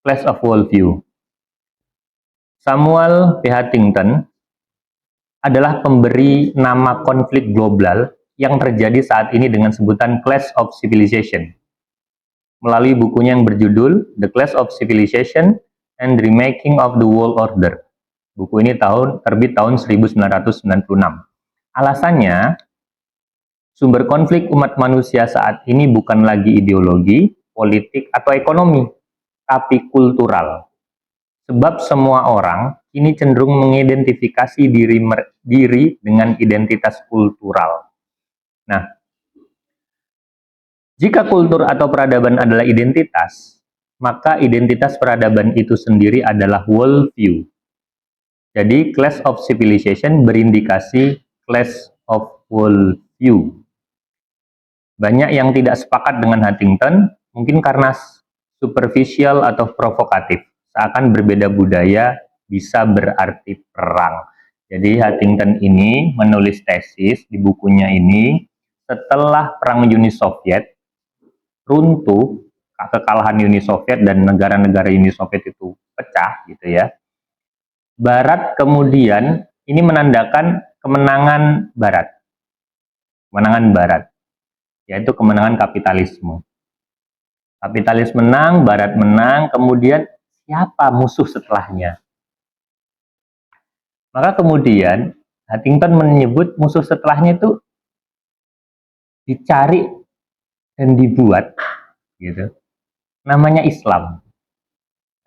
Clash of Worldview. Samuel P. Huntington adalah pemberi nama konflik global yang terjadi saat ini dengan sebutan Clash of Civilization. Melalui bukunya yang berjudul The Clash of Civilization and the Remaking of the World Order. Buku ini terbit tahun 1996. Alasannya, sumber konflik umat manusia saat ini bukan lagi ideologi, politik, atau ekonomi, tapi kultural. Sebab semua orang kini cenderung mengidentifikasi diri dengan identitas kultural. Nah, jika kultur atau peradaban adalah identitas, maka identitas peradaban itu sendiri adalah worldview. Jadi, Clash of Civilization berindikasi Clash of Worldview. Banyak yang tidak sepakat dengan Huntington, mungkin karena superficial atau provokatif. Seakan berbeda budaya bisa berarti perang. Jadi Huntington ini menulis tesis di bukunya ini setelah perang Uni Soviet runtuh, kekalahan Uni Soviet dan negara-negara Uni Soviet itu pecah gitu ya. Barat kemudian ini menandakan kemenangan Barat. Kemenangan Barat, yaitu kemenangan kapitalisme. Kapitalis menang, Barat menang, kemudian siapa musuh setelahnya? Maka kemudian Huntington menyebut musuh setelahnya itu dicari dan dibuat, gitu. Namanya Islam.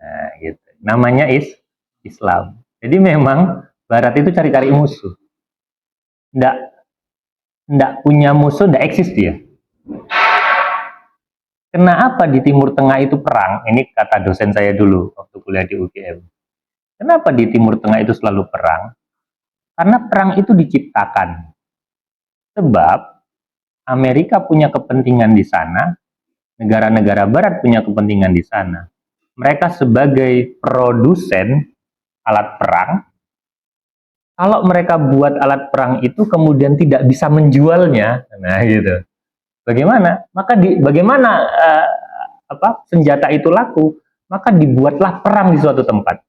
Nah, gitu. Namanya Islam. Jadi memang Barat itu cari-cari musuh. Nggak punya musuh, nggak eksis dia. Kenapa di Timur Tengah itu perang? Ini kata dosen saya dulu waktu kuliah di UGM. Kenapa di Timur Tengah itu selalu perang? Karena perang itu diciptakan. Sebab Amerika punya kepentingan di sana, negara-negara Barat punya kepentingan di sana. Mereka sebagai produsen alat perang, kalau mereka buat alat perang itu kemudian tidak bisa menjualnya, nah gitu. Bagaimana? Maka bagaimana senjata itu laku? Maka dibuatlah perang di suatu tempat,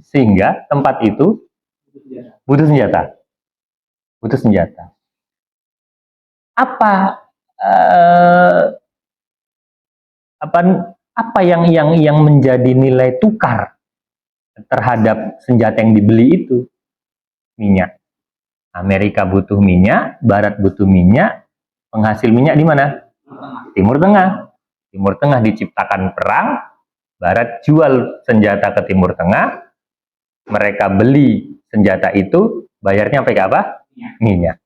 sehingga tempat itu butuh senjata. Butuh senjata. Apa yang menjadi nilai tukar terhadap senjata yang dibeli itu? Minyak. Amerika butuh minyak, Barat butuh minyak. Penghasil minyak di mana? Timur Tengah. Timur Tengah diciptakan perang, Barat jual senjata ke Timur Tengah, mereka beli senjata itu, bayarnya pakai apa? Minyak.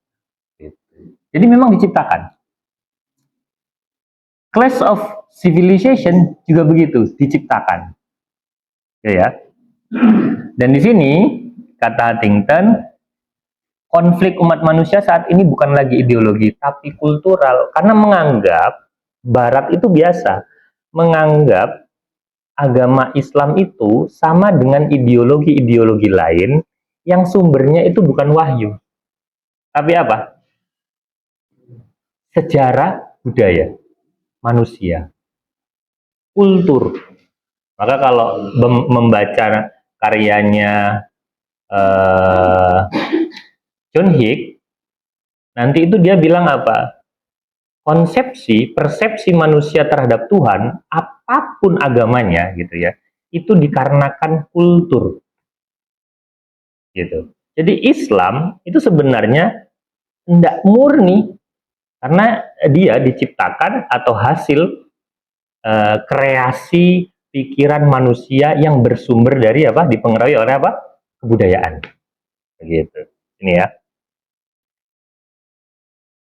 Jadi memang diciptakan. Clash of Civilization juga begitu, diciptakan. Ya. Dan di sini kata Huntington, konflik umat manusia saat ini bukan lagi ideologi, tapi kultural. Karena menganggap Barat itu biasa. Menganggap agama Islam itu sama dengan ideologi-ideologi lain yang sumbernya itu bukan wahyu. Tapi apa? Sejarah budaya manusia. Kultur. Maka kalau membaca karyanya John Hick, nanti itu dia bilang apa? Persepsi manusia terhadap Tuhan, apapun agamanya gitu ya, itu dikarenakan kultur. Gitu. Jadi Islam itu sebenarnya tidak murni, karena dia diciptakan atau hasil kreasi pikiran manusia yang bersumber dari apa? Dipengaruhi oleh apa? Kebudayaan. Begitu. Ini ya.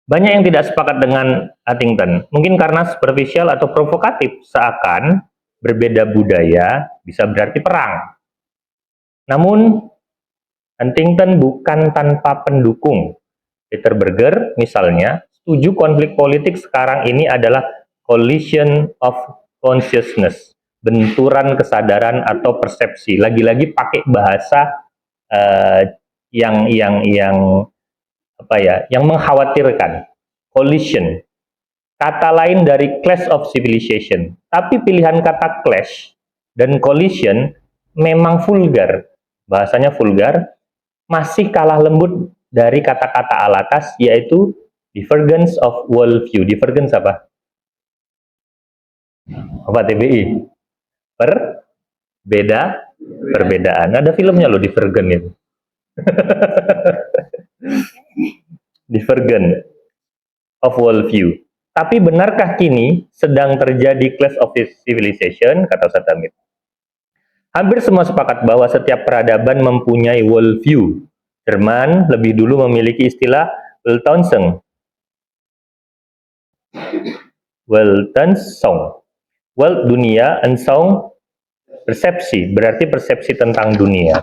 Banyak yang tidak sepakat dengan Huntington, mungkin karena superficial atau provokatif, seakan berbeda budaya bisa berarti perang. Namun, Huntington bukan tanpa pendukung. Peter Berger, misalnya, setuju konflik politik sekarang ini adalah collision of consciousness, benturan kesadaran atau persepsi. Lagi-lagi pakai bahasa yang mengkhawatirkan. Collision, kata lain dari Clash of Civilization, tapi pilihan kata clash dan collision memang vulgar, bahasanya vulgar, masih kalah lembut dari kata-kata alatas, yaitu divergence of worldview. Divergence apa? Apa TBI? Perbedaan. Ada filmnya loh, Divergent itu. Divergent of worldview. Tapi benarkah kini sedang terjadi clash of civilization, kata Ustaz Hamid? Hampir semua sepakat bahwa setiap peradaban mempunyai worldview. Jerman lebih dulu memiliki istilah Weltanschauung. Welt dunia, Anschauung persepsi, berarti persepsi tentang dunia.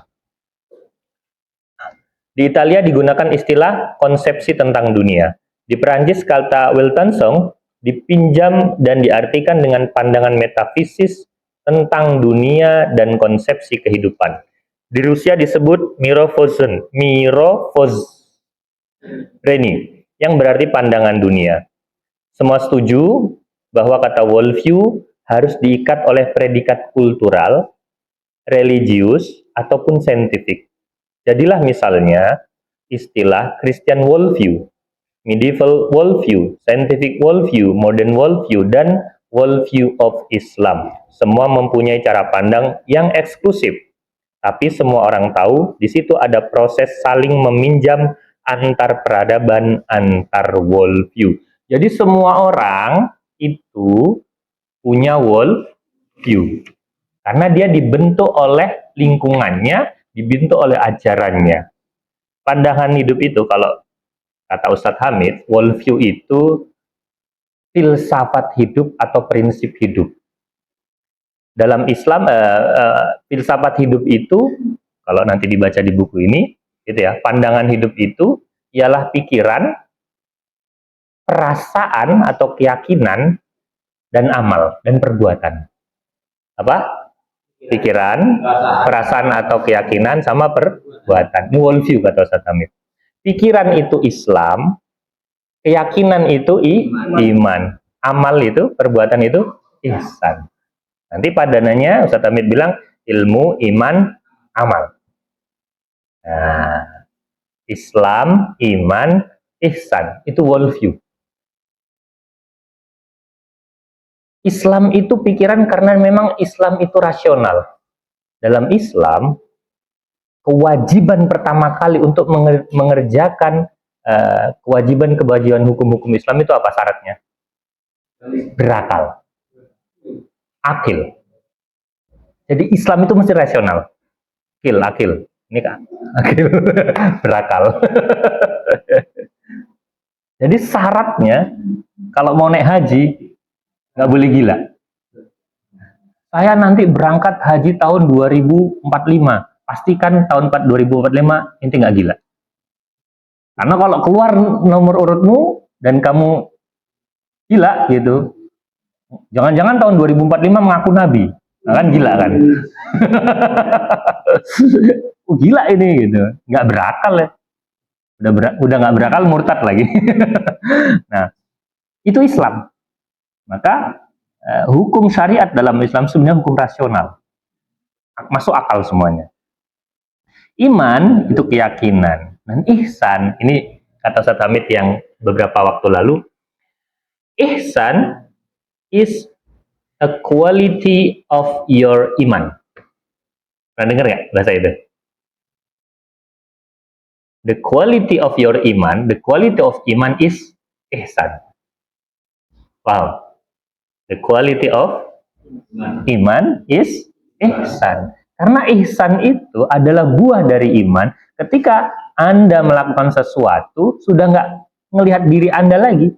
Di Italia digunakan istilah konsepsi tentang dunia. Di Perancis kata Weltanschauung dipinjam dan diartikan dengan pandangan metafisis tentang dunia dan konsepsi kehidupan. Di Rusia disebut Mirovozhreni, yang berarti pandangan dunia. Semua setuju bahwa kata worldview harus diikat oleh predikat kultural, religius, ataupun saintifik. Jadilah misalnya istilah Christian worldview, medieval worldview, scientific worldview, modern worldview, dan worldview of Islam. Semua mempunyai cara pandang yang eksklusif, tapi semua orang tahu di situ ada proses saling meminjam antar peradaban, antar worldview. Jadi semua orang itu punya worldview karena dia dibentuk oleh lingkungannya, dibentuk oleh ajarannya. Pandangan hidup itu, kalau kata Ustadz Hamid, worldview itu filsafat hidup atau prinsip hidup. Dalam Islam, filsafat hidup itu, kalau nanti dibaca di buku ini, gitu ya, pandangan hidup itu ialah pikiran, perasaan atau keyakinan, dan amal dan perbuatan. Apa? Pikiran, perasaan atau keyakinan, sama perbuatan. Ini worldview kata Ustadz Hamid. Pikiran itu Islam, keyakinan itu iman, amal itu, perbuatan itu ihsan. Nanti padanannya Ustadz Hamid bilang ilmu, iman, amal. Nah, Islam, iman, ihsan, itu worldview. Islam itu pikiran karena memang Islam itu rasional. Dalam Islam, kewajiban pertama kali untuk mengerjakan kewajiban-kewajiban hukum-hukum Islam itu apa syaratnya? Berakal. Akil. Jadi Islam itu mesti rasional. Akil. Ini kan akil. Berakal. Jadi syaratnya kalau mau naik haji nggak boleh gila. Saya nanti berangkat haji tahun 2045. Pastikan tahun 2045 inti nggak gila. Karena kalau keluar nomor urutmu dan kamu gila gitu, jangan-jangan tahun 2045 mengaku nabi, nah, kan gila kan? Gila ini gitu, nggak berakal ya. Udah nggak berakal, murtad lagi. Nah, itu Islam. Maka hukum syariat dalam Islam sebenarnya hukum rasional, masuk akal semuanya. Iman itu keyakinan, dan ihsan ini kata Ustadz Hamid yang beberapa waktu lalu, ihsan is a quality of your iman. Pernah dengar nggak bahasa itu? The quality of your iman, the quality of iman is ihsan. Wow. The quality of iman is ihsan. Karena ihsan itu adalah buah dari iman. Ketika Anda melakukan sesuatu, sudah nggak melihat diri Anda lagi.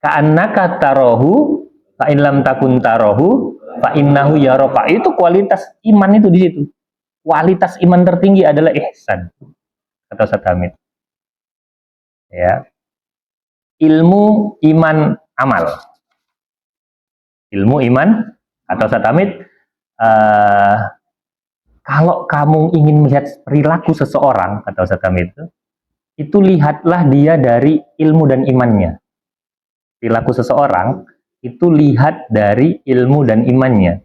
Ka'annaka tarahu, fa in lam takun tarahu, fa innahu yaraka. Itu kualitas iman itu di situ. Kualitas iman tertinggi adalah ihsan. Kata Ustadz Hamid. Ya. Ilmu, iman, amal. Ilmu, iman, atau Ustadz Hamid, kalau kamu ingin melihat perilaku seseorang, kata Ustadz Hamid itu lihatlah dia dari ilmu dan imannya. Perilaku seseorang itu lihat dari ilmu dan imannya.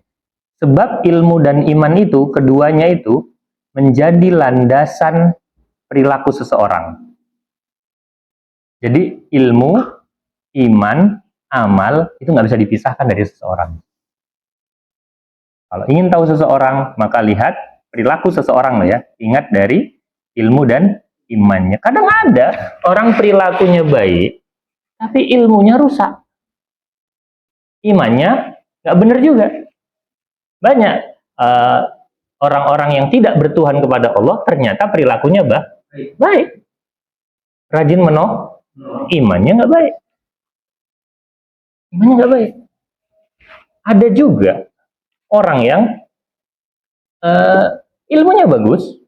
Sebab ilmu dan iman itu, keduanya itu menjadi landasan perilaku seseorang. Jadi ilmu, iman, amal itu nggak bisa dipisahkan dari seseorang. Kalau ingin tahu seseorang, maka lihat perilaku seseorang ya. Ingat dari ilmu dan imannya. Kadang ada orang perilakunya baik, tapi ilmunya rusak. Imannya nggak benar juga. Banyak orang-orang yang tidak bertuhan kepada Allah ternyata perilakunya baik. Rajin imannya nggak baik. Imannya nggak baik. Ada juga orang yang ilmunya bagus,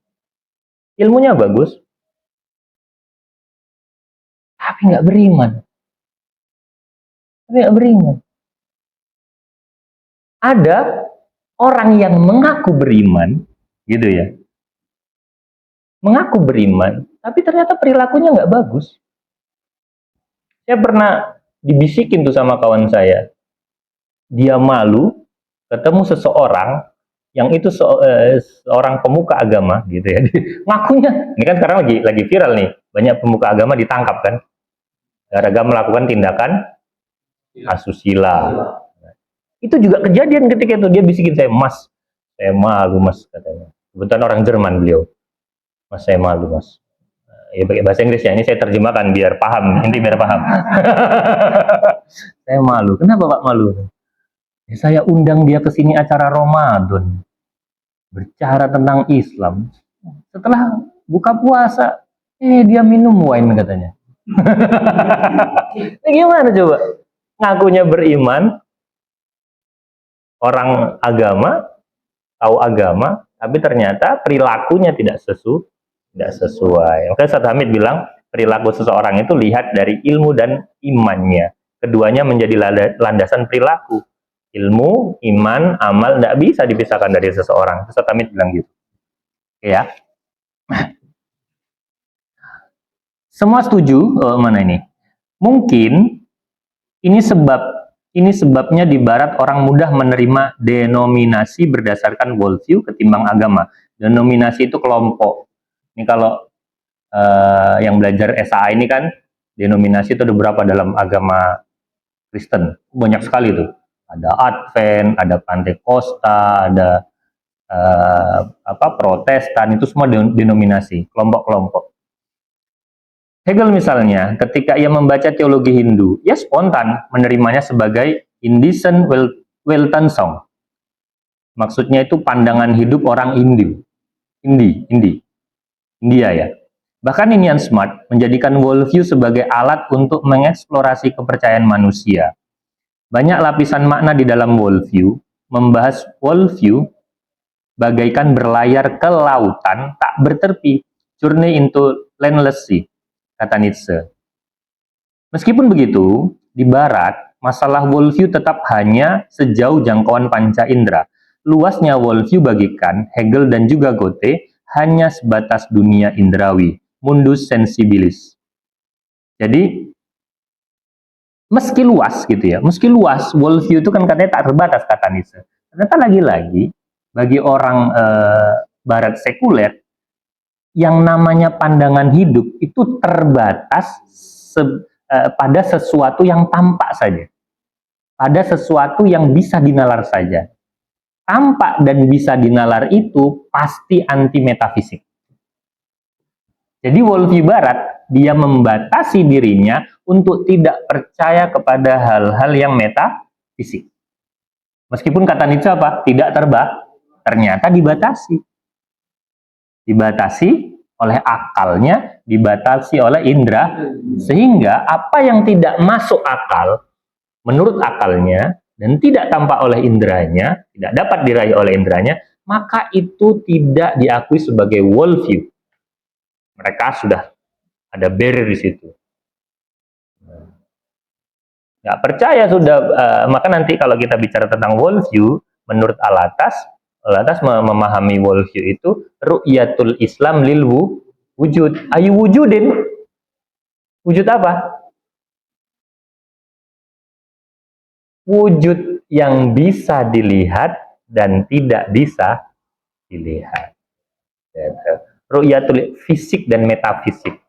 tapi nggak beriman. Ada orang yang mengaku beriman, gitu ya, mengaku beriman, tapi ternyata perilakunya nggak bagus. Saya pernah dibisikin tuh sama kawan saya, dia malu ketemu seseorang yang itu seorang pemuka agama, gitu ya. Ngakunya, ini kan sekarang lagi viral nih, banyak pemuka agama ditangkap kan, gara-gara melakukan tindakan asusila. Itu juga kejadian ketika itu dia bisikin saya, "Mas, saya malu mas," katanya. Kebetulan orang Jerman beliau. "Mas, saya malu mas." Ya pakai bahasa Inggris ya, ini saya terjemahkan biar paham, inti biar paham. "Saya malu." "Kenapa Pak malu?" "Ya, saya undang dia ke sini acara Ramadan, berbicara tentang Islam. Setelah buka puasa, dia minum wine," katanya. Ini gimana coba? Ngakunya beriman, orang agama, tahu agama, tapi ternyata perilakunya tidak sesuai. Makanya Ustaz Hamid bilang, perilaku seseorang itu lihat dari ilmu dan imannya. Keduanya menjadi landasan perilaku. Ilmu, iman, amal tidak bisa dipisahkan dari seseorang. Ustaz Hamid bilang gitu. Ya. Semua setuju? Mana ini? Mungkin ini sebabnya di barat orang mudah menerima denominasi berdasarkan worldview ketimbang agama. Denominasi itu kelompok. Ini kalau yang belajar SAA ini kan, denominasi itu ada berapa dalam agama Kristen? Banyak sekali tuh. Ada Advent, ada Pantekosta, ada Protestan, itu semua denominasi, kelompok-kelompok. Hegel misalnya, ketika ia membaca teologi Hindu, ia spontan menerimanya sebagai Indischen Weltanschauung. Maksudnya itu pandangan hidup orang India ya. Bahkan Ninian Smart menjadikan worldview sebagai alat untuk mengeksplorasi kepercayaan manusia. Banyak lapisan makna di dalam worldview, membahas worldview bagaikan berlayar ke lautan tak bertepi, journey into landless sea, kata Nietzsche. Meskipun begitu, di barat, masalah worldview tetap hanya sejauh jangkauan panca indera. Luasnya worldview bagikan Hegel dan juga Goethe hanya sebatas dunia indrawi, mundus sensibilis. Jadi, meski luas gitu ya, meski luas, worldview itu kan katanya tak terbatas, kata Nietzsche. Ternyata lagi-lagi, bagi orang barat sekuler, yang namanya pandangan hidup itu terbatas pada sesuatu yang tampak saja, pada sesuatu yang bisa dinalar saja. Tampak dan bisa dinalar itu pasti anti metafisik. Jadi worldview barat, dia membatasi dirinya untuk tidak percaya kepada hal-hal yang metafisik. Meskipun kata Nietzsche apa? Tidak ternyata dibatasi. Dibatasi oleh akalnya, dibatasi oleh indera, sehingga apa yang tidak masuk akal menurut akalnya dan tidak tampak oleh inderanya, tidak dapat diraih oleh inderanya, maka itu tidak diakui sebagai worldview. Mereka sudah ada barrier di situ. Nggak percaya sudah, maka nanti kalau kita bicara tentang worldview, menurut Al-Atas memahami worldview itu ru'yatul Islam lil wujud. Ayu wujudin. Wujud apa? Wujud yang bisa dilihat dan tidak bisa dilihat. Ru'yatul fisik dan metafisik.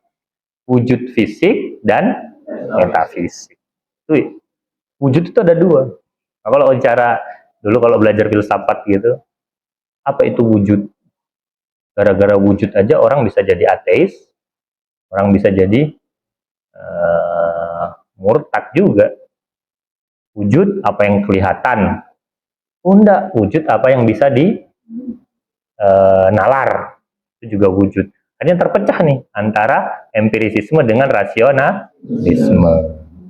Wujud fisik dan metafisik. Wujud itu ada dua. Nah, kalau dulu kalau belajar filsafat gitu, apa itu wujud? Gara-gara wujud aja orang bisa jadi ateis, orang bisa jadi murtad juga. Wujud apa yang kelihatan. Enggak, wujud apa yang bisa nalar. Itu juga wujud. Hanya terpecah nih antara empirisisme dengan rasionalisme.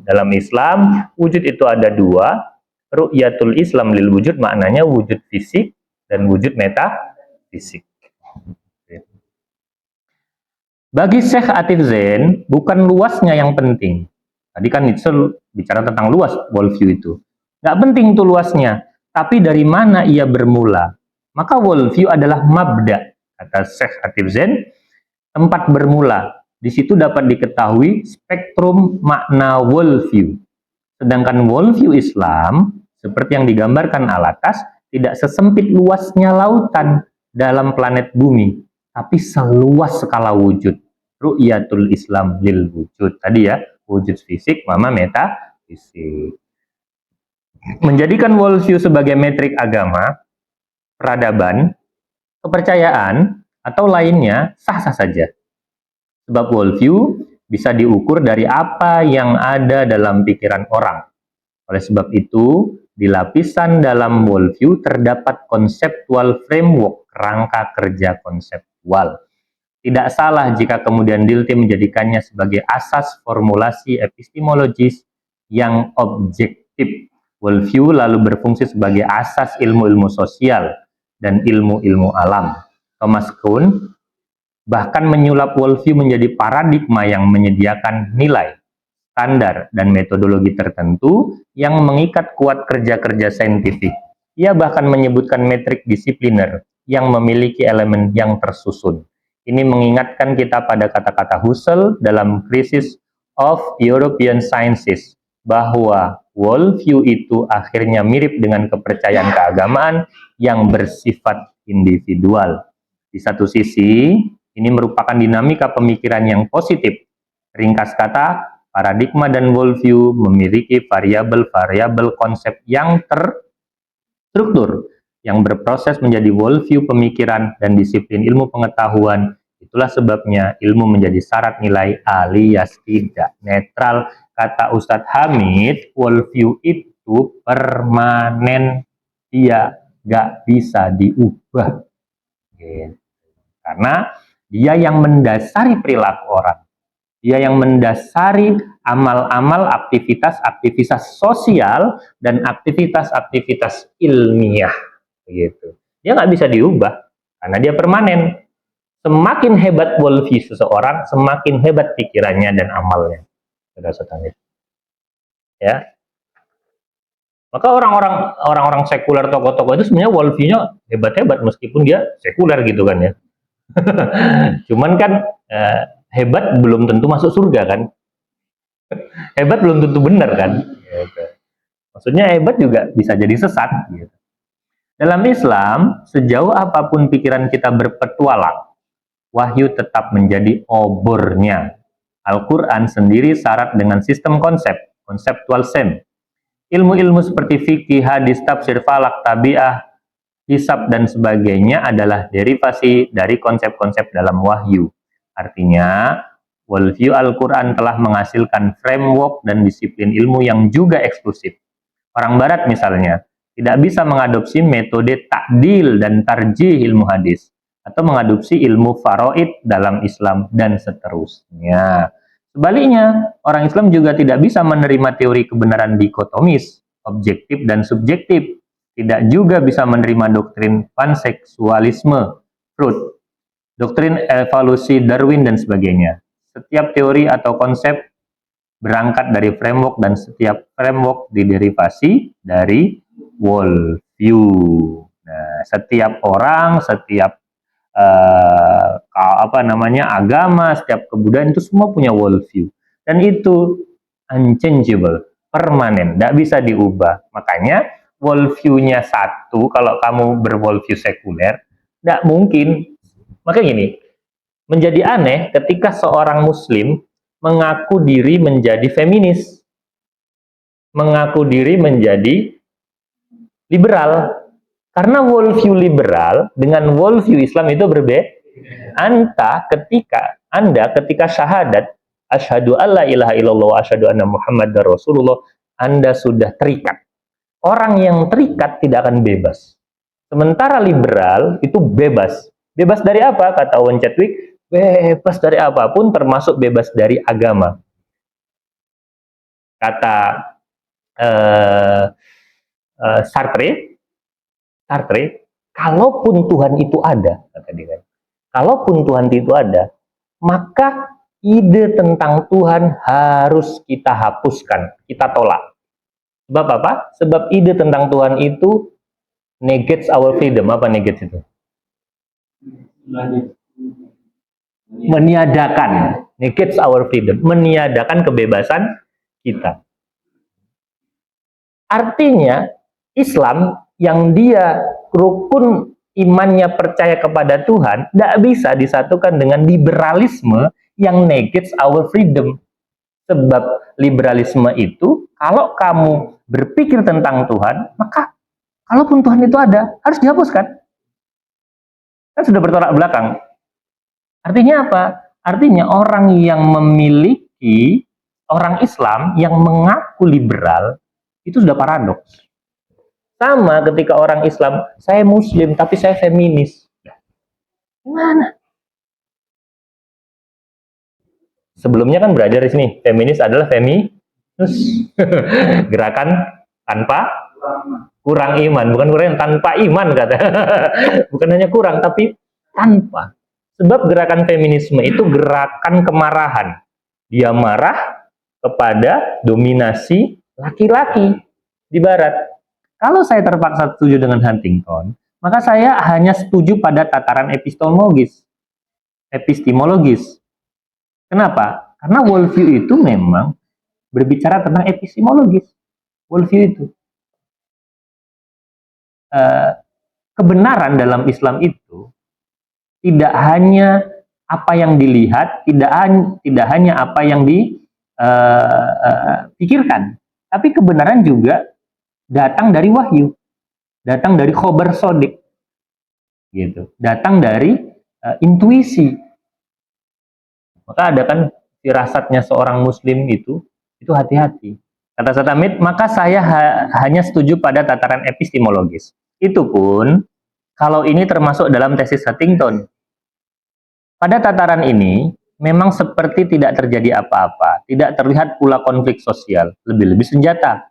Dalam Islam, wujud itu ada dua. Ru'yatul Islam lil wujud maknanya wujud fisik dan wujud metafisik. Bagi Syekh Atif Zain, bukan luasnya yang penting. Tadi kan Nietzsche bicara tentang luas worldview itu. Nggak penting tuh luasnya, tapi dari mana ia bermula. Maka worldview adalah mabda, kata Syekh Atif Zain, tempat bermula. Di situ dapat diketahui spektrum makna worldview. Sedangkan worldview Islam, seperti yang digambarkan Al-Atas, tidak sesempit luasnya lautan dalam planet bumi, tapi seluas skala wujud. Ru'yatul Islam lil wujud. Tadi ya, wujud fisik, metafisik. Menjadikan worldview sebagai metrik agama, peradaban, kepercayaan, atau lainnya sah-sah saja. Sebab worldview bisa diukur dari apa yang ada dalam pikiran orang. Oleh sebab itu, di lapisan dalam worldview terdapat konseptual framework, kerangka kerja konseptual. Tidak salah jika kemudian Dilthey menjadikannya sebagai asas formulasi epistemologis yang objektif. Worldview lalu berfungsi sebagai asas ilmu-ilmu sosial dan ilmu-ilmu alam. Thomas Kuhn bahkan menyulap worldview menjadi paradigma yang menyediakan nilai, standar, dan metodologi tertentu yang mengikat kuat kerja-kerja saintifik. Ia bahkan menyebutkan metrik disipliner yang memiliki elemen yang tersusun. Ini mengingatkan kita pada kata-kata Husserl dalam Crisis of European Sciences, bahwa worldview itu akhirnya mirip dengan kepercayaan keagamaan yang bersifat individual. Di satu sisi, ini merupakan dinamika pemikiran yang positif. Ringkas kata, paradigma dan worldview memiliki variabel-variabel konsep yang terstruktur, yang berproses menjadi worldview pemikiran dan disiplin ilmu pengetahuan. Itulah sebabnya ilmu menjadi syarat nilai alias tidak netral. Kata Ustadz Hamid, worldview itu permanen, dia gak bisa diubah. Karena dia yang mendasari perilaku orang, dia yang mendasari amal-amal, aktivitas-aktivitas sosial dan aktivitas-aktivitas ilmiah, gitu. Dia nggak bisa diubah karena dia permanen. Semakin hebat worldview seseorang, semakin hebat pikirannya dan amalnya. Ya. Maka orang-orang sekuler, tokoh-tokoh itu sebenarnya worldview-nya hebat-hebat meskipun dia sekuler gitu kan ya. Cuman kan hebat belum tentu masuk surga kan. Hebat belum tentu benar kan. Gitu. Maksudnya hebat juga bisa jadi sesat. Gitu. Dalam Islam, sejauh apapun pikiran kita berpetualang, wahyu tetap menjadi obornya. Al-Quran sendiri syarat dengan sistem konseptual sem. Ilmu-ilmu seperti fikih, hadis, tafsir, falak, tabiah, hisab, dan sebagainya adalah derivasi dari konsep-konsep dalam wahyu. Artinya, worldview Al-Quran telah menghasilkan framework dan disiplin ilmu yang juga eksklusif. Orang Barat misalnya, tidak bisa mengadopsi metode takdil dan tarjih ilmu hadis, atau mengadopsi ilmu faraid dalam Islam, dan seterusnya. Sebaliknya, orang Islam juga tidak bisa menerima teori kebenaran dikotomis, objektif dan subjektif, tidak juga bisa menerima doktrin panseksualisme, Freud, doktrin evolusi Darwin, dan sebagainya. Setiap teori atau konsep berangkat dari framework dan setiap framework diderivasi dari worldview. Nah, setiap orang, setiap agama, setiap kebudayaan itu semua punya worldview. Dan itu unchangeable, permanen, tidak bisa diubah. Makanya worldview-nya satu, kalau kamu berworldview sekuler, tidak mungkin. Makanya gini, menjadi aneh ketika seorang muslim mengaku diri menjadi feminis, mengaku diri menjadi liberal. Karena worldview liberal dengan worldview Islam itu berbeda. Anda ketika syahadat, asyhadu alla ilaha illallah wa asyhadu anna muhammadar rasulullah, Anda sudah terikat. Orang yang terikat tidak akan bebas. Sementara liberal itu bebas. Bebas dari apa? Kata Owen Chadwick, bebas dari apapun termasuk bebas dari agama. Kata Sartre, kalaupun Tuhan itu ada, kata dia, kalaupun Tuhan itu ada, maka ide tentang Tuhan harus kita hapuskan, kita tolak. Sebab apa? Sebab ide tentang Tuhan itu negates our freedom. Apa negates itu? Meniadakan. Negates our freedom. Meniadakan kebebasan kita. Artinya, Islam yang dia rukun imannya percaya kepada Tuhan, tidak bisa disatukan dengan liberalisme yang negates our freedom. Sebab liberalisme itu, kalau kamu berpikir tentang Tuhan, maka kalaupun Tuhan itu ada, harus dihapuskan. Kan sudah bertolak belakang. Artinya apa? Artinya orang yang memiliki, orang Islam yang mengaku liberal, itu sudah paradoks. Sama ketika orang Islam, saya Muslim tapi saya feminis. Gimana? Sebelumnya kan belajar di sini, feminis adalah feminus. Gerakan tanpa kurang iman, bukan kurang, tanpa iman kata. Bukan hanya kurang, tapi tanpa. Sebab gerakan feminisme itu gerakan kemarahan. Dia marah kepada dominasi laki-laki di barat. Kalau saya terpaksa setuju dengan Huntington, maka saya hanya setuju pada tataran epistemologis. Kenapa? Karena worldview itu memang berbicara tentang epistemologis. Worldview itu. Kebenaran dalam Islam itu tidak hanya apa yang dilihat, tidak hanya apa yang dipikirkan, tapi kebenaran juga datang dari wahyu, datang dari khobar sodik, gitu, datang dari intuisi. Maka ada kan firasatnya seorang muslim itu hati-hati. Kata Satamid, maka saya hanya setuju pada tataran epistemologis. Itu pun kalau ini termasuk dalam tesis Huntington. Pada tataran ini memang seperti tidak terjadi apa-apa, tidak terlihat pula konflik sosial, lebih-lebih senjata.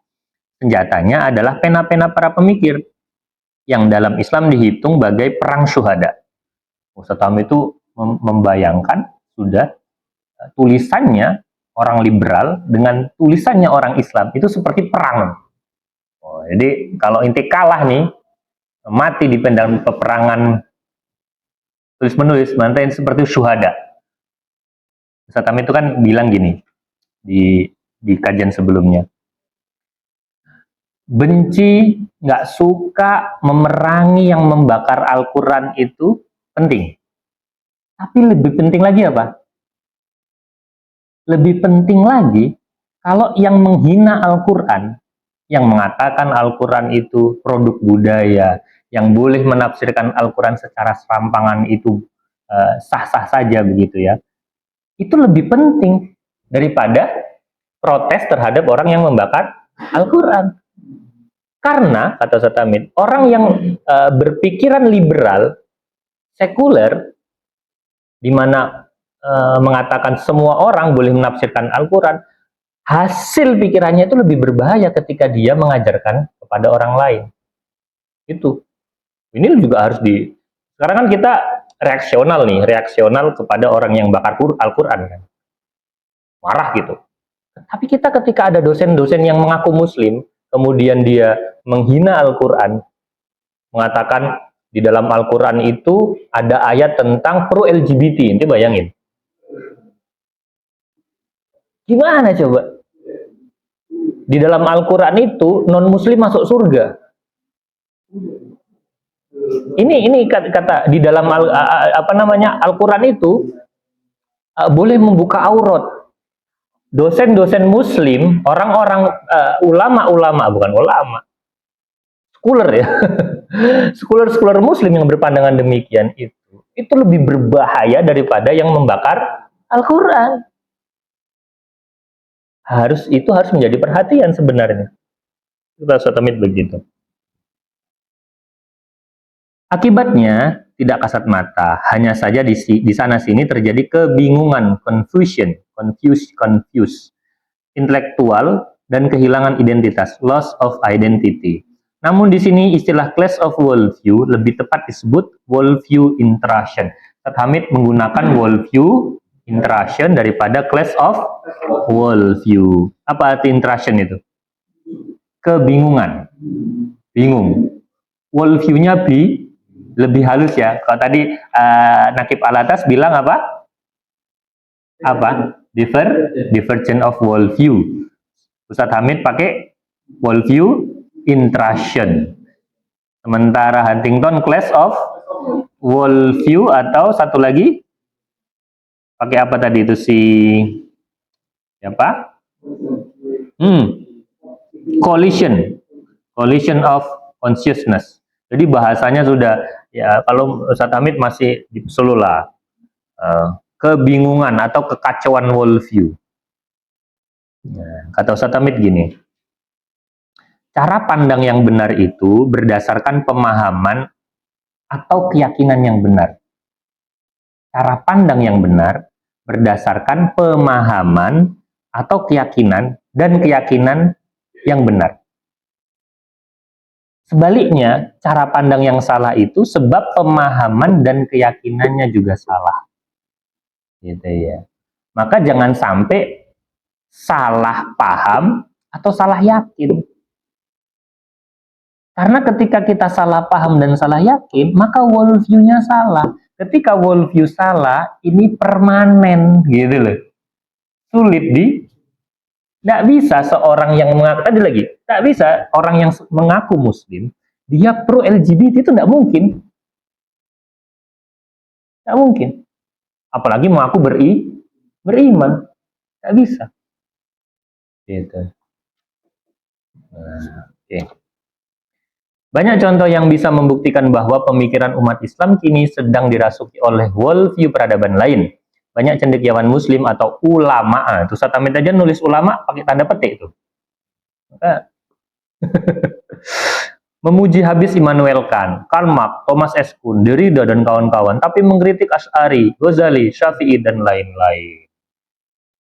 Senjatanya adalah pena-pena para pemikir yang dalam Islam dihitung sebagai perang syuhada. Ustaz Hamid itu membayangkan sudah tulisannya orang liberal dengan tulisannya orang Islam itu seperti perang. Jadi kalau inti kalah nih, mati di pedang peperangan tulis-menulis, mantain seperti syuhada. Ustaz Hamid itu kan bilang gini di kajian sebelumnya. Benci, nggak suka, memerangi yang membakar Al-Quran itu penting. Tapi lebih penting lagi apa? Lebih penting lagi, kalau yang menghina Al-Quran, yang mengatakan Al-Quran itu produk budaya, yang boleh menafsirkan Al-Quran secara serampangan itu sah-sah saja begitu ya, itu lebih penting daripada protes terhadap orang yang membakar Al-Quran. Karena, kata Ustaz Hamid, orang yang berpikiran liberal, sekuler, di mana mengatakan semua orang boleh menafsirkan Al-Quran, hasil pikirannya itu lebih berbahaya ketika dia mengajarkan kepada orang lain. Itu. Ini juga harus sekarang kan kita reaksional kepada orang yang bakar Al-Quran kan. Marah gitu. Tapi kita ketika ada dosen-dosen yang mengaku muslim, kemudian dia menghina Al-Quran, mengatakan di dalam Al-Quran itu ada ayat tentang pro-LGBT. Nanti bayangin. Gimana coba? Di dalam Al-Quran itu non-muslim masuk surga. Ini kata di dalam Al-Quran itu boleh membuka aurat. Dosen-dosen Muslim, orang-orang ulama-ulama, bukan ulama, scholar ya, scholar Muslim yang berpandangan demikian itu lebih berbahaya daripada yang membakar Al-Quran. Itu harus menjadi perhatian sebenarnya. Kita begitu. Akibatnya tidak kasat mata, hanya saja di sana sini terjadi kebingungan, confusion, confuse, intelektual dan kehilangan identitas, loss of identity. Namun di sini istilah clash of worldview lebih tepat disebut worldview intrusion. Ustaz Hamid menggunakan worldview intrusion daripada clash of worldview. Apa arti intrusion itu? Kebingungan, bingung. Worldview-nya lebih halus ya. Kalau tadi Nakib Alatas bilang apa? Divergent of worldview. Ustadz Hamid pakai worldview intrusion. Sementara Huntington clash of worldview, atau satu lagi pakai apa tadi itu siapa? Collision of consciousness. Jadi bahasanya sudah ya, kalau Ustadz Hamid masih di Solo lah, kebingungan atau kekacauan worldview. Kata Ustadz Hamid gini, cara pandang yang benar itu berdasarkan pemahaman atau keyakinan yang benar. Cara pandang yang benar berdasarkan pemahaman atau keyakinan dan keyakinan yang benar. Sebaliknya, cara pandang yang salah itu sebab pemahaman dan keyakinannya juga salah. Gitu ya. Maka jangan sampai salah paham atau salah yakin. Karena ketika kita salah paham dan salah yakin, maka worldview-nya salah. Ketika worldview salah, ini permanen, gitu loh. Sulit tidak bisa seorang yang mengaku, tadi lagi, tidak bisa orang yang mengaku Muslim, dia pro LGBT, itu tidak mungkin. Tidak mungkin. Apalagi mengaku beriman. Tidak bisa. Gitu. Oke. Banyak contoh yang bisa membuktikan bahwa pemikiran umat Islam kini sedang dirasuki oleh worldview peradaban lain. Banyak cendekiawan Muslim atau ulama, itu Ustaz Hamid aja nulis ulama pakai tanda petik itu. Memuji habis Immanuel Kant, Karl Marx, Thomas S. Kuhn, Derrida dan kawan-kawan, tapi mengkritik Asy'ari, Ghazali, Syafi'i dan lain-lain.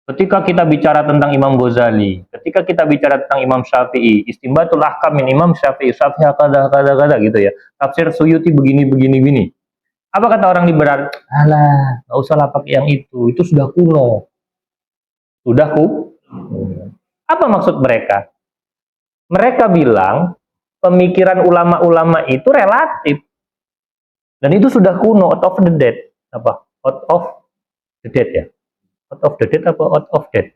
Ketika kita bicara tentang Imam Ghazali, ketika kita bicara tentang Imam Syafi'i, Istinbatul Ahkam min Imam Syafi'i, kata gitu ya. Tafsir Suyuti begini. Apa kata orang liberal? Alah, nggak usah lah pakai yang itu sudah kuno. Apa maksud mereka? Mereka bilang pemikiran ulama-ulama itu relatif. Dan itu sudah kuno, out of the date. Apa? Out of the date ya? Out of the date apa out of date?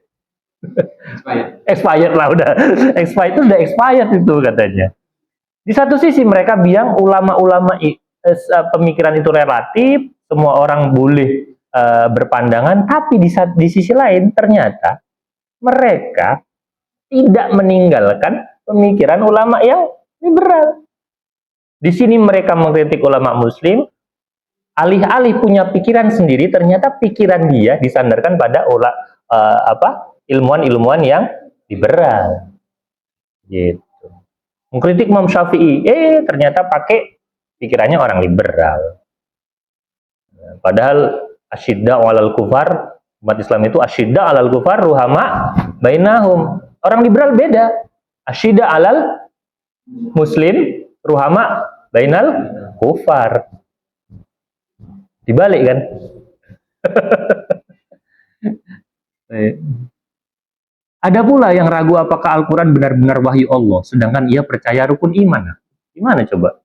Expired lah udah. Expired itu udah expired itu katanya. Di satu sisi mereka bilang ulama-ulama pemikiran itu relatif, semua orang boleh berpandangan, tapi di sisi lain ternyata mereka tidak meninggalkan pemikiran ulama yang liberal. Di sini mereka mengkritik ulama Muslim, alih-alih punya pikiran sendiri, ternyata pikiran dia disandarkan pada ilmuwan-ilmuwan yang liberal. Gitu. Mengkritik Imam Syafi'i, ternyata pakai pikirannya orang liberal. Padahal asyidda 'alal kufar, umat Islam itu asyidda 'alal kufar ruhama bainahum. Orang liberal beda. Asyidda 'alal muslim ruhama bainal kufar. Dibalik kan? Ada pula yang ragu apakah Al-Quran benar-benar wahyu Allah, sedangkan ia percaya rukun iman. Gimana coba?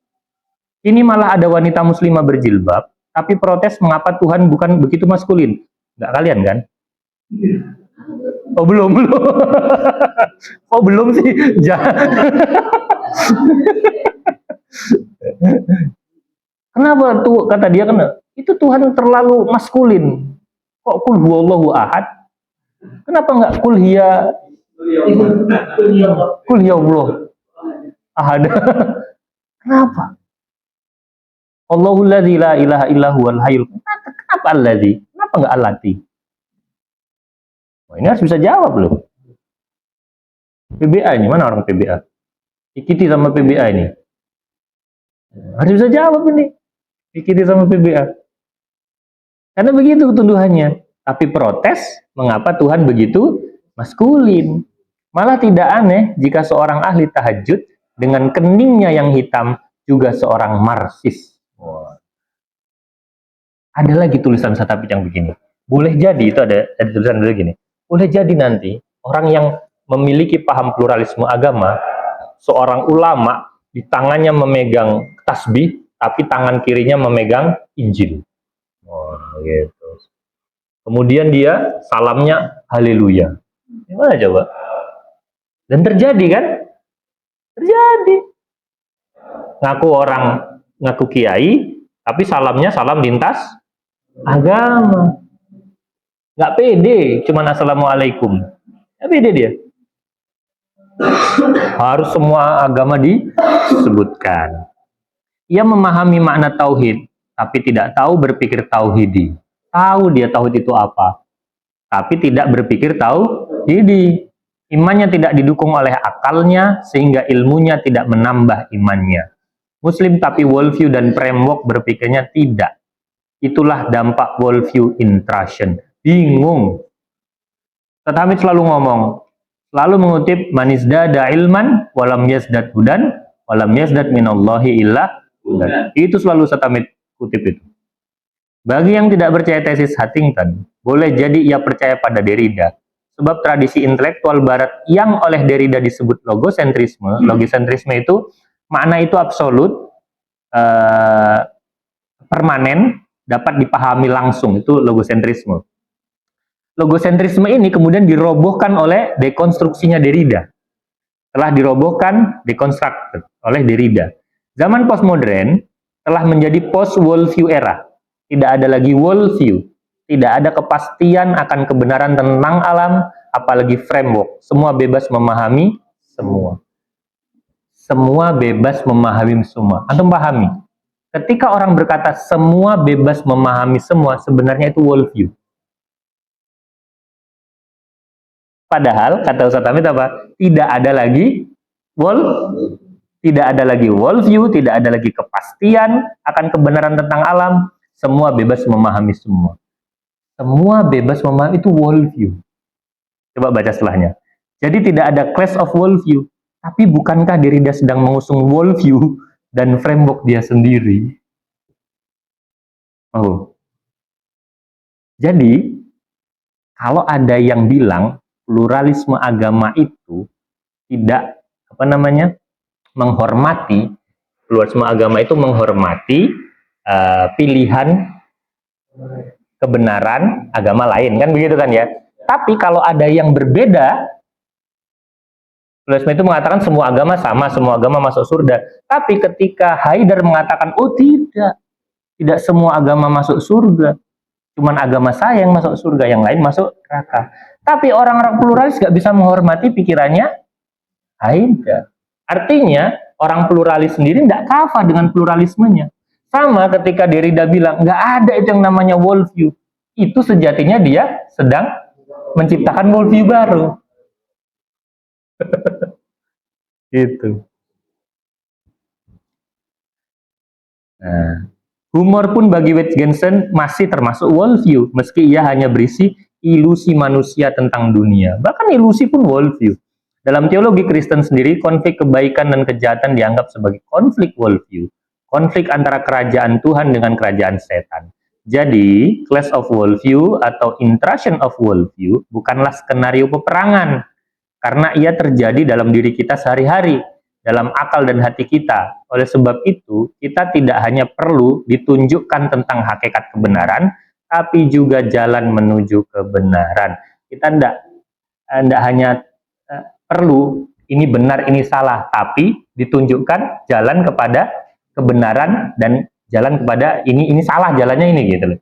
Ini malah ada wanita muslimah berjilbab, tapi protes mengapa Tuhan bukan begitu maskulin. Nggak kalian kan? Oh belum. Oh belum sih. Kenapa tuh kata dia kan itu Tuhan terlalu maskulin. Kok kul huwallahu ahad? Kenapa nggak kul ya Allah ahad? Kenapa? Allahul ladzi la ilaha illa huwal hayyul. Kenapa alladzi? Kenapa nggak allati? Ini harus bisa jawab loh. PBA ini, mana orang PBA? Ikiti sama PBA ini. Harus bisa jawab ini. Ikiti sama PBA. Karena begitu tuduhannya. Tapi protes, mengapa Tuhan begitu maskulin? Malah tidak aneh jika seorang ahli tahajud dengan keningnya yang hitam juga seorang marxis. Wow. Ada lagi tulisan Satapit yang begini. Boleh jadi, itu ada tulisan begini. Boleh jadi nanti orang yang memiliki paham pluralisme agama, seorang ulama di tangannya memegang tasbih, tapi tangan kirinya memegang Injil. Wah, gitu. Kemudian dia salamnya haleluya. Gimana coba? Dan terjadi kan? Terjadi. Ngaku kiai, tapi salamnya salam lintas agama. Nggak pede, cuman assalamualaikum. Nggak pede dia. Harus semua agama disebutkan. Ia memahami makna tauhid, tapi tidak tahu berpikir tauhidi. Tahu dia tauhid itu apa, tapi tidak berpikir tauhidi. Imannya tidak didukung oleh akalnya, sehingga ilmunya tidak menambah imannya. Muslim tapi worldview dan framework berpikirnya tidak. Itulah dampak worldview intrusion. Bingung. Tetapi selalu ngomong, selalu mengutip manizdada ilman walam yazdad hudan walam yazdad minallahi illa hudan. Itu selalu Satamit kutip itu. Bagi yang tidak percaya tesis Huntington, boleh jadi ia percaya pada Derrida. Sebab tradisi intelektual barat yang oleh Derrida disebut logosentrisme, logosentrisme itu makna itu absolut, permanen, dapat dipahami langsung, itu logosentrisme. Logosentrisme ini kemudian dirobohkan oleh dekonstruksinya Derrida. Telah dirobohkan, dekonstruksi oleh Derrida. Zaman postmodern telah menjadi post-worldview era. Tidak ada lagi worldview. Tidak ada kepastian akan kebenaran tentang alam, apalagi framework. Semua bebas memahami semua. Semua bebas memahami semua. Antum pahami? Ketika orang berkata semua bebas memahami semua, sebenarnya itu worldview. Padahal kata Ustaz Hamid apa? Tidak ada lagi worldview, tidak ada lagi kepastian akan kebenaran tentang alam. Semua bebas memahami semua. Semua bebas memahami itu worldview. Coba baca setelahnya. Jadi tidak ada clash of worldview. Tapi bukankah Derrida sedang mengusung worldview dan framework dia sendiri? Oh. Jadi kalau ada yang bilang pluralisme agama itu tidak menghormati, pluralisme agama itu menghormati pilihan kebenaran agama lain, kan begitu kan ya. Tapi kalau ada yang berbeda, pluralisme itu mengatakan semua agama sama, semua agama masuk surga. Tapi ketika Haidar mengatakan, oh tidak semua agama masuk surga, cuman agama saya yang masuk surga, yang lain masuk neraka. Tapi orang-orang pluralis gak bisa menghormati pikirannya Haidar. Artinya orang pluralis sendiri tidak kafah dengan pluralismenya. Sama ketika Derrida bilang nggak ada itu yang namanya worldview, itu sejatinya dia sedang menciptakan worldview baru. Itu. Nah, humor pun bagi Wittgenstein masih termasuk worldview, meski ia hanya berisi ilusi manusia tentang dunia. Bahkan ilusi pun worldview. Dalam teologi Kristen sendiri, konflik kebaikan dan kejahatan dianggap sebagai konflik worldview. Konflik antara kerajaan Tuhan dengan kerajaan setan. Jadi, clash of worldview atau intrusion of worldview bukanlah skenario peperangan, karena ia terjadi dalam diri kita sehari-hari, dalam akal dan hati kita. Oleh sebab itu, kita tidak hanya perlu ditunjukkan tentang hakikat kebenaran, tapi juga jalan menuju kebenaran. Kita tidak hanya perlu ini benar, ini salah, tapi ditunjukkan jalan kepada kebenaran dan jalan kepada ini salah jalannya ini gitu loh.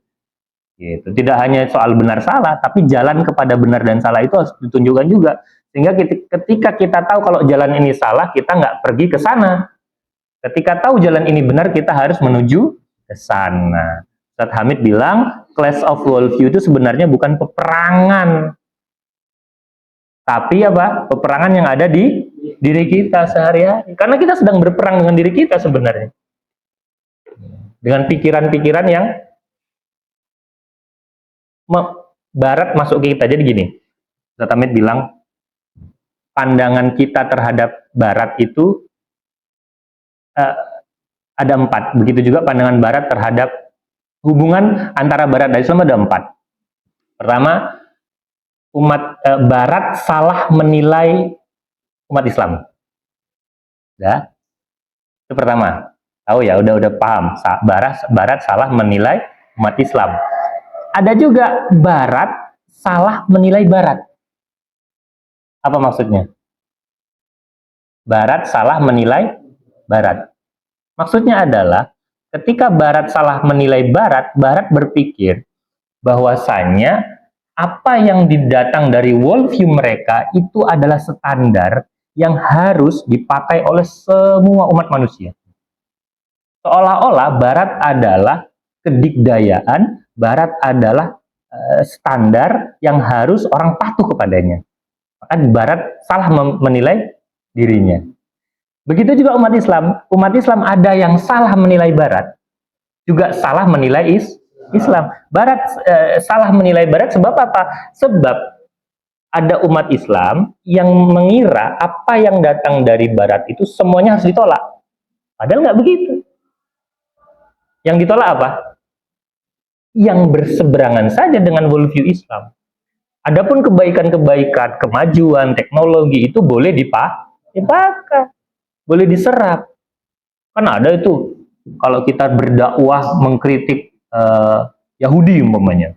Gitu. Tidak hanya soal benar salah, tapi jalan kepada benar dan salah itu harus ditunjukkan juga. Sehingga ketika kita tahu kalau jalan ini salah, kita nggak pergi ke sana. Ketika tahu jalan ini benar, kita harus menuju ke sana. Ustadz Hamid bilang, clash of worldview itu sebenarnya bukan peperangan, tapi apa? Peperangan yang ada di diri kita sehari-hari. Karena kita sedang berperang dengan diri kita sebenarnya. Dengan pikiran-pikiran yang barat masuk ke kita. Jadi gini, Ustadz Hamid bilang, pandangan kita terhadap barat itu ada 4. Begitu juga pandangan barat terhadap hubungan antara barat dan Islam ada 4. Pertama, barat salah menilai umat Islam. Ya. Itu pertama. Tahu ya, udah paham. Barat salah menilai umat Islam. Ada juga barat salah menilai barat. Apa maksudnya? Barat salah menilai barat. Maksudnya adalah ketika barat salah menilai barat, barat berpikir bahwasannya apa yang didatang dari worldview mereka itu adalah standar yang harus dipakai oleh semua umat manusia. Seolah-olah barat adalah kedikdayaan, barat adalah standar yang harus orang patuh kepadanya. Maka barat salah menilai dirinya. Begitu juga umat Islam. Umat Islam ada yang salah menilai barat, juga salah menilai Islam. Barat salah menilai barat sebab apa? Sebab ada umat Islam yang mengira apa yang datang dari barat itu semuanya harus ditolak. Padahal nggak begitu. Yang ditolak apa? Yang berseberangan saja dengan worldview Islam. Adapun kebaikan-kebaikan, kemajuan, teknologi itu boleh dipakai. Boleh diserap. Kan ada itu kalau kita berdakwah mengkritik Yahudi umpamanya.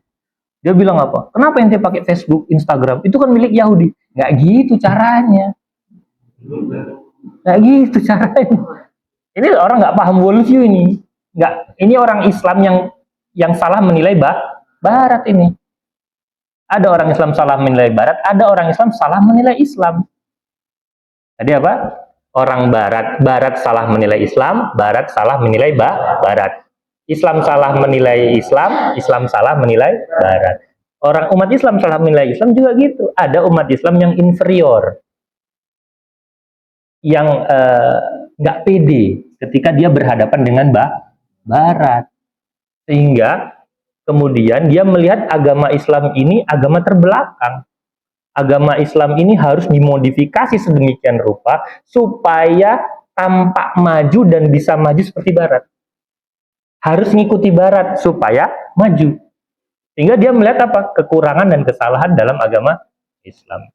Dia bilang apa? Kenapa ente pakai Facebook, Instagram? Itu kan milik Yahudi. Nggak gitu caranya. Nggak gitu caranya. Ini orang nggak paham worldview ini. Nggak. Ini orang Islam yang salah menilai barat ini. Ada orang Islam salah menilai barat, ada orang Islam salah menilai Islam. Tadi apa? Orang barat salah menilai Islam, barat salah menilai barat. Islam salah menilai Islam, Islam salah menilai barat. Orang umat Islam salah menilai Islam juga gitu. Ada umat Islam yang inferior, yang nggak pede ketika dia berhadapan dengan barat. Sehingga kemudian dia melihat agama Islam ini agama terbelakang. Agama Islam ini harus dimodifikasi sedemikian rupa supaya tampak maju dan bisa maju seperti barat. Harus mengikuti barat supaya maju. Sehingga dia melihat apa? Kekurangan dan kesalahan dalam agama Islam.